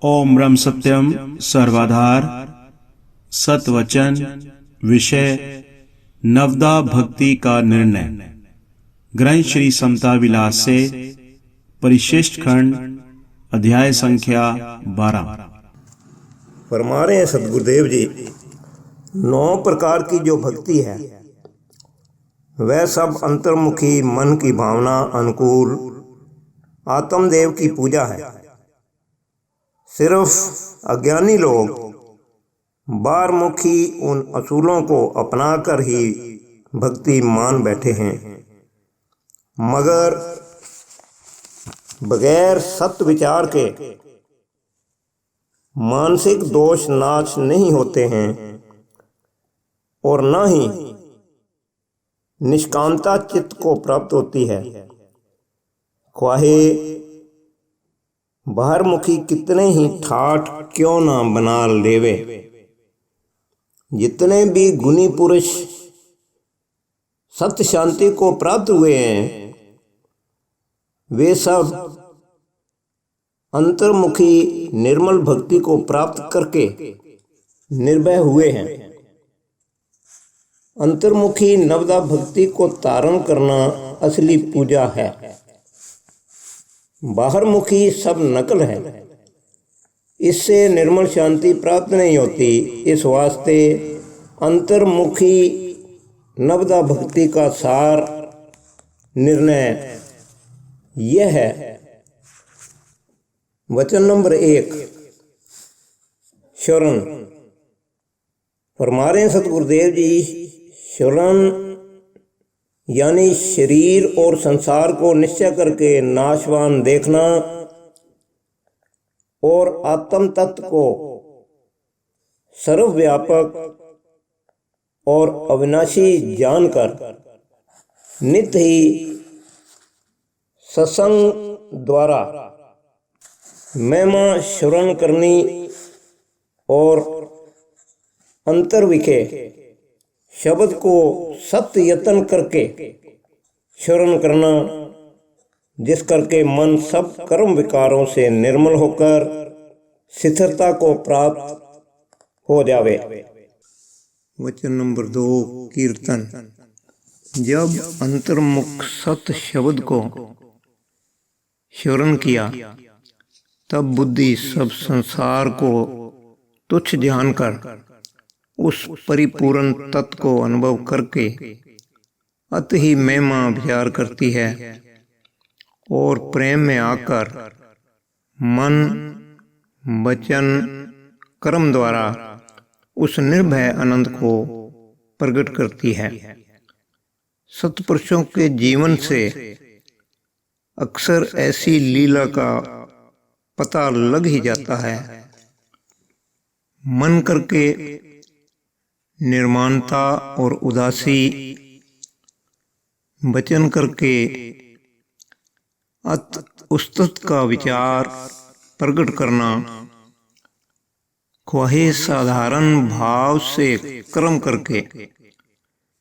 ओम ब्रह्म सत्यम सर्वाधार सतवचन विषय नवदा भक्ति का निर्णय। ग्रंथ श्री समता विलास से परिशिष्ट खंड अध्याय संख्या 12। फरमा रहे हैं सतगुरुदेव जी, 9 प्रकार की जो भक्ति है वह सब अंतर्मुखी मन की भावना अनुकूल आत्मदेव की पूजा है। सिर्फ अज्ञानी लोग बाहरमुखी उन असूलों को अपनाकर ही भक्ति मान बैठे हैं, मगर बगैर सत्य विचार के मानसिक दोष नाश नहीं होते हैं और न ही निष्कामता चित्त को प्राप्त होती है। ख्वाहे बाहरमुखी कितने ही ठाठ क्यों ना बना लेवे, जितने भी गुणी पुरुष सत्य शांति को प्राप्त हुए हैं वे सब अंतर्मुखी निर्मल भक्ति को प्राप्त करके निर्भय हुए हैं। अंतर्मुखी नवदा भक्ति को धारण करना असली पूजा है। बाहरमुखी सब नकल है, इससे निर्मल शांति प्राप्त नहीं होती। इस वास्ते अंतर्मुखी नवदा भक्ति का सार निर्णय यह है। वचन नंबर 1 शरण। फरमा रहे हैं सतगुरुदेव जी, शरण यानी शरीर और संसार को निश्चय करके नाशवान देखना और आत्म तत्व को सर्वव्यापक और अविनाशी जानकर नित्य ही सत्संग द्वारा महिमा श्रवण करनी और अंतर्विखे शब्द को सत्य यत्न करके श्रवण करना, जिस करके मन सब कर्म विकारों से निर्मल होकर स्थिरता को प्राप्त हो जावे। वचन नंबर 2 कीर्तन। जब अंतर्मुख सत्य शब्द को श्रवण किया तब बुद्धि सब संसार को तुच्छ जानकर उस परिपूर्ण तत्व को अनुभव करके अति ही महिमा विचार करती है और प्रेम में आकर मन वचन कर्म द्वारा उस निर्भय आनंद को प्रकट करती है। सत्पुरुषों के जीवन से अक्सर ऐसी लीला का पता लग ही जाता है। मन करके निर्माणता और उदासी, वचन करके उस्तत का विचार प्रकट करना, ख्वाहे साधारण भाव से कर्म करके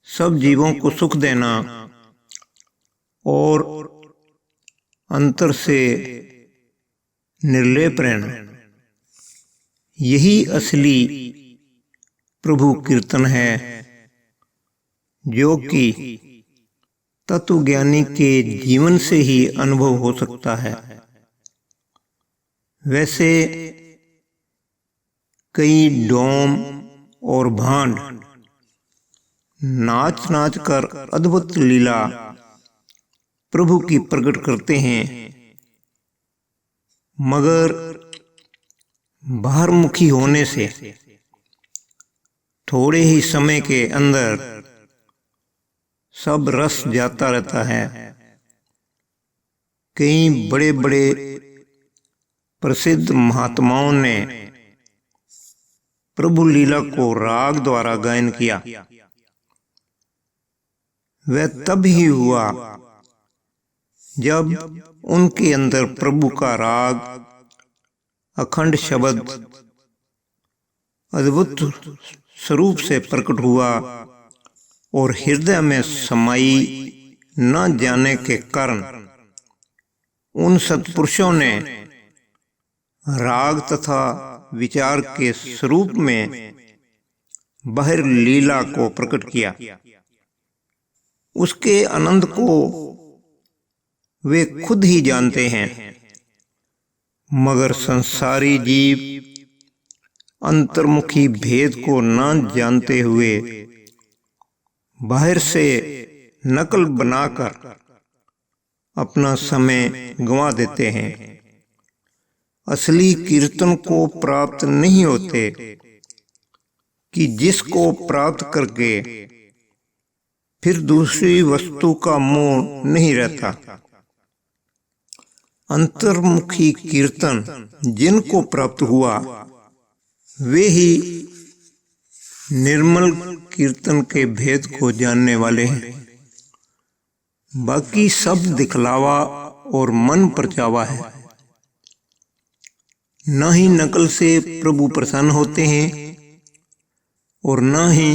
सब जीवों को सुख देना और अंतर से निर्लेप रहना, यही असली प्रभु कीर्तन है, जो कि तत्वज्ञानी के जीवन से ही अनुभव हो सकता है। वैसे कई डोम और भांड नाच नाच कर अद्भुत लीला प्रभु की प्रकट करते हैं, मगर बाहरमुखी होने से थोड़े ही समय के अंदर सब रस जाता रहता है। कई बड़े बड़े प्रसिद्ध महात्माओं ने प्रभु लीला को राग द्वारा गायन किया। वह तब ही हुआ जब उनके अंदर प्रभु का राग अखंड शब्द अद्भुत स्वरूप से प्रकट हुआ और हृदय में समाई न जाने के कारण उन सत्पुरुषों ने राग तथा विचार के स्वरूप में बाहर लीला को प्रकट किया। उसके आनंद को वे खुद ही जानते हैं, मगर संसारी जीव अंतर्मुखी भेद को न जानते हुए बाहर से नकल बनाकर अपना समय गंवा देते हैं। असली कीर्तन को प्राप्त नहीं होते कि जिसको प्राप्त करके फिर दूसरी वस्तु का मोह नहीं रहता। अंतर्मुखी कीर्तन जिनको प्राप्त हुआ वे ही निर्मल कीर्तन के भेद को जानने वाले हैं। बाकी सब दिखलावा और मन परचावा है। न ही नकल से प्रभु प्रसन्न होते हैं और न ही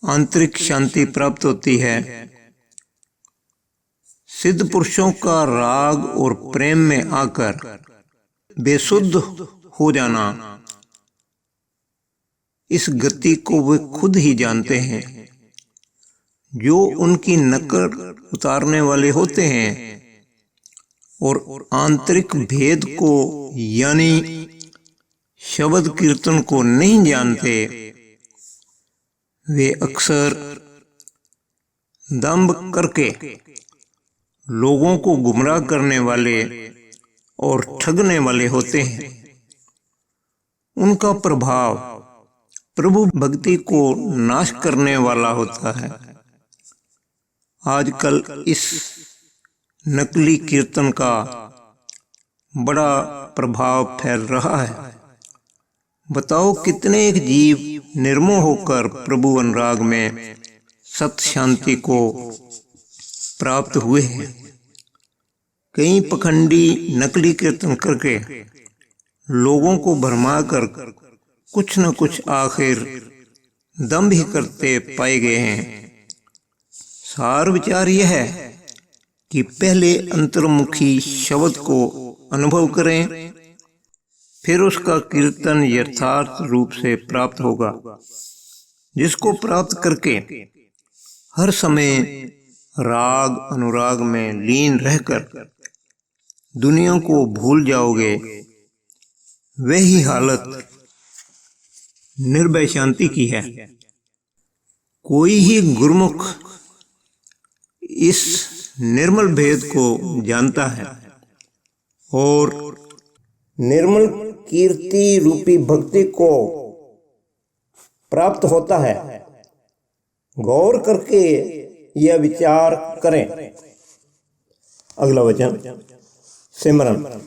आंतरिक शांति प्राप्त होती है। सिद्ध पुरुषों का राग और प्रेम में आकर बेसुध हो जाना, इस गति को वे खुद ही जानते हैं। जो उनकी नकल उतारने वाले होते हैं और आंतरिक भेद को यानी शब्द कीर्तन को नहीं जानते, वे अक्सर दंभ करके लोगों को गुमराह करने वाले और ठगने वाले होते हैं। उनका प्रभाव प्रभु भक्ति को नाश करने वाला होता है। आजकल इस नकली कीर्तन का बड़ा प्रभाव फैल रहा है। बताओ कितने एक जीव निर्मोह होकर प्रभु अनुराग में सत शांति को प्राप्त हुए हैं। कई पखंडी नकली कीर्तन करके लोगों को भरमा कर कुछ न कुछ आखिर दंभ ही करते पाए गए हैं। सार विचार यह है कि पहले अंतर्मुखी शब्द को अनुभव करें, फिर उसका कीर्तन यथार्थ रूप से प्राप्त होगा, जिसको प्राप्त करके हर समय राग अनुराग में लीन रहकर दुनिया को भूल जाओगे। वही हालत निर्भय शांति की है। कोई ही गुरुमुख इस निर्मल भेद को जानता है और निर्मल कीर्ति रूपी भक्ति को प्राप्त होता है। गौर करके यह विचार करें। अगला वचन सिमरन,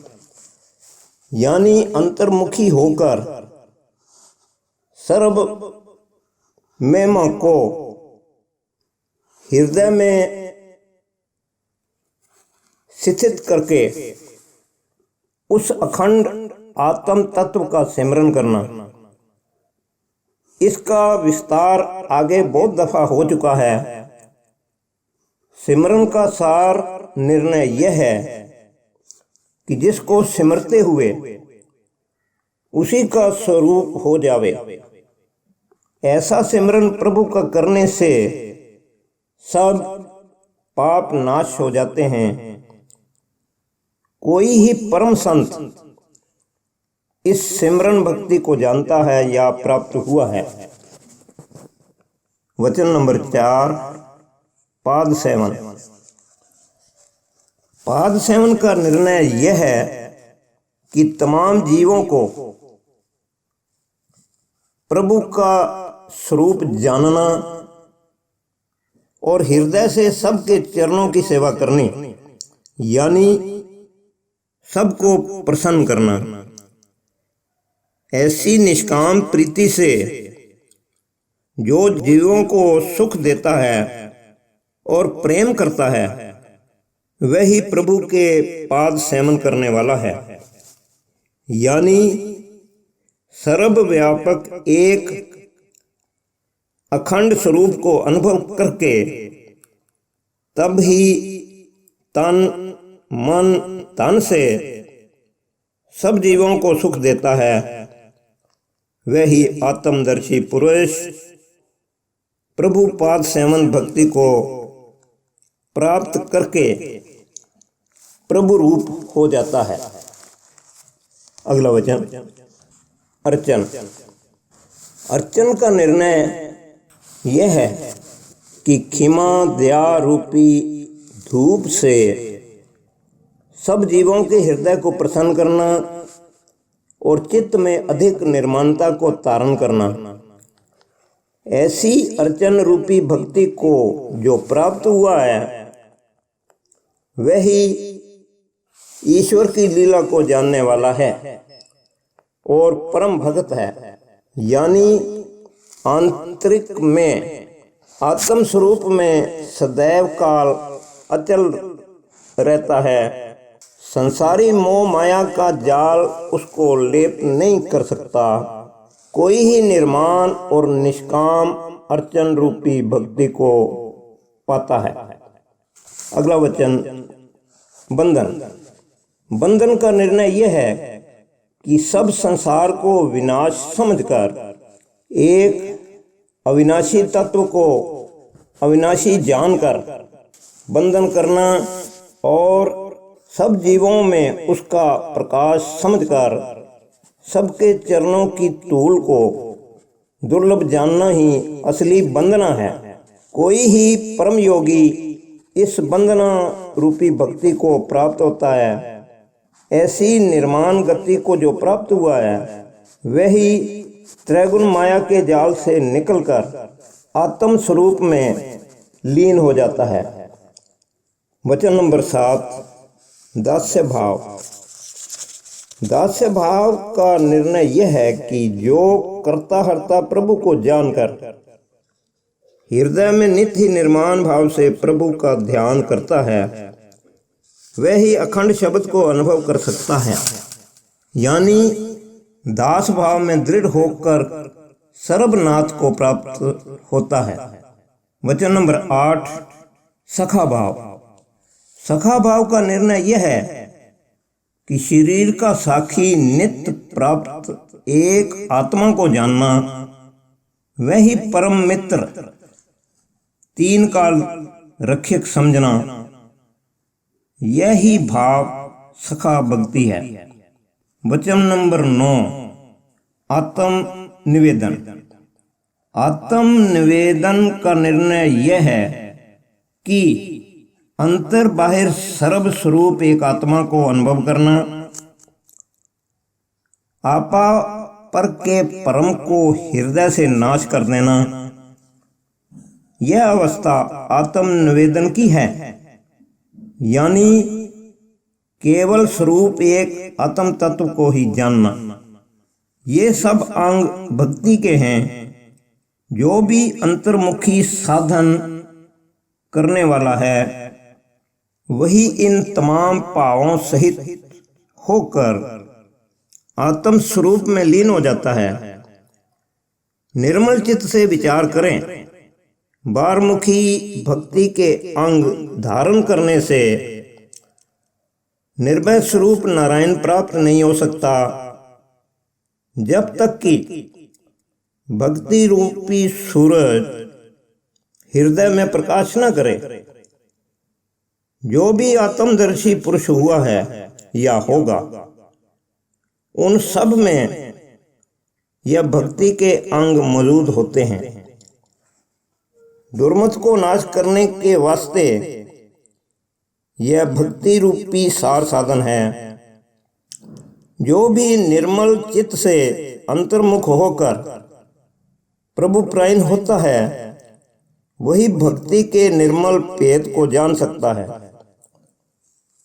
यानी अंतर्मुखी होकर सर्व महिमा को हृदय में स्थित करके उस अखंड आत्म तत्व का सिमरन करना। इसका विस्तार आगे बहुत दफा हो चुका है। सिमरन का सार निर्णय यह है कि जिसको सिमरते हुए उसी का स्वरूप हो जावे। ऐसा सिमरन प्रभु का करने से सब पाप नाश हो जाते हैं। कोई ही परम संत इस सिमरन भक्ति को जानता है या प्राप्त हुआ है। वचन नंबर 4, पाद सेवन। पाद सेवन का निर्णय यह है कि तमाम जीवों को प्रभु का स्वरूप जानना और हृदय से सबके चरणों की सेवा करनी, यानी सबको प्रसन्न करना। ऐसी निष्काम प्रीति से जो जीवों को सुख देता है और प्रेम करता है, वही प्रभु के पाद सेवन करने वाला है। यानी सर्वव्यापक एक अखंड स्वरूप को अनुभव करके तब ही तन मन धन से सब जीवों को सुख देता है, वही आत्मदर्शी पुरुष प्रभु पाद सेवन भक्ति को प्राप्त करके प्रभु रूप हो जाता है। अगला वचन, अर्चन। अर्चन का निर्णय यह है कि क्षमा दया रूपी धूप से सब जीवों के हृदय को प्रसन्न करना और चित्त में अधिक निर्माणता को धारण करना। ऐसी अर्चन रूपी भक्ति को जो प्राप्त हुआ है वही ईश्वर की लीला को जानने वाला है और परम भक्त है, यानी आंतरिक में आत्म स्वरूप में सदैव काल अचल रहता है। संसारी मोह माया का जाल उसको लेप नहीं कर सकता। कोई ही निर्माण और निष्काम अर्चन रूपी भक्ति को पाता है। अगला वचन, बंधन। बंधन का निर्णय यह है कि सब संसार को विनाश समझकर एक अविनाशी तत्व को अविनाशी जानकर बंधन करना और सब जीवों में उसका प्रकाश समझकर सबके चरणों की धूल को दुर्लभ जानना ही असली बंधना है। कोई ही परम योगी इस बंधना रूपी भक्ति को प्राप्त होता है। ऐसी निर्माण गति को जो प्राप्त हुआ है वही त्रैगुण माया के जाल से निकलकर आत्म स्वरूप में लीन हो जाता है। वचन नंबर 7, दास्य भाव। दास्य भाव का निर्णय यह है कि जो कर्ता हर्ता प्रभु को जानकर हृदय में नित्य ही निर्माण भाव से प्रभु का ध्यान करता है वह ही अखंड शब्द को अनुभव कर सकता है, यानी दास भाव में दृढ़ होकर सर्वनाथ को प्राप्त होता है। वचन नंबर 8, सखा भाव। सखा भाव का निर्णय यह है कि शरीर का साक्षी नित्य प्राप्त एक आत्मा को जानना, वही परम मित्र तीन काल रक्षक समझना, यही भाव सखा भक्ति है। वचन नंबर 9, आत्म निवेदन। आत्म निवेदन का निर्णय यह है कि अंतर बाहिर सर्व स्वरूप एक आत्मा को अनुभव करना, आपा पर के परम को हृदय से नाश कर देना, यह अवस्था आत्म निवेदन की है, यानी केवल स्वरूप एक आत्म तत्व को ही जानना। ये सब अंग भक्ति के हैं। जो भी अंतर्मुखी साधन करने वाला है वही इन तमाम भावों सहित होकर आत्म स्वरूप में लीन हो जाता है। निर्मल चित्त से विचार करें। बारमुखी भक्ति के अंग धारण करने से निर्भय स्वरूप नारायण प्राप्त नहीं हो सकता जब तक कि भक्ति रूपी सूरज हृदय में प्रकाश न करे। जो भी आत्मदर्शी पुरुष हुआ है या होगा, उन सब में यह भक्ति के अंग मौजूद होते हैं। दुर्मत को नाश करने के वास्ते यह भक्ति रूपी सार साधन है। जो भी निर्मल चित्त से अंतर्मुख होकर प्रभु प्रायण होता है वही भक्ति के निर्मल भेद को जान सकता है।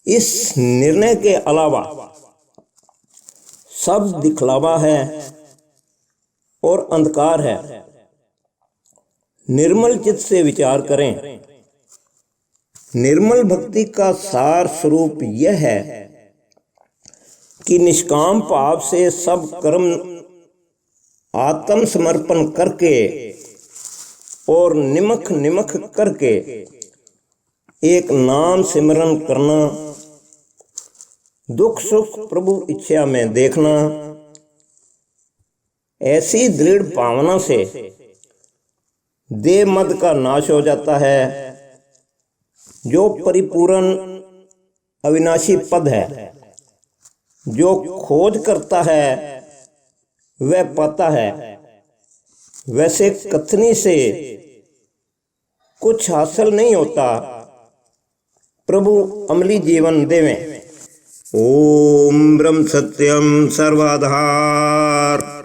इस निर्णय के अलावा सब दिखलावा है और अंधकार है। निर्मल चित्त से विचार करें। निर्मल भक्ति का सार स्वरूप यह है कि निष्काम भाव से सब कर्म आत्मसमर्पण करके और निमख करके एक नाम सिमरन करना, दुख सुख प्रभु इच्छा में देखना। ऐसी दृढ़ भावना से देह मद का नाश हो जाता है। जो परिपूर्ण अविनाशी पद है, जो खोज करता है वह पाता है। वैसे कथनी से कुछ हासिल नहीं होता, प्रभु अमली जीवन देवें। ओम ब्रह्म सत्यम सर्वाधार।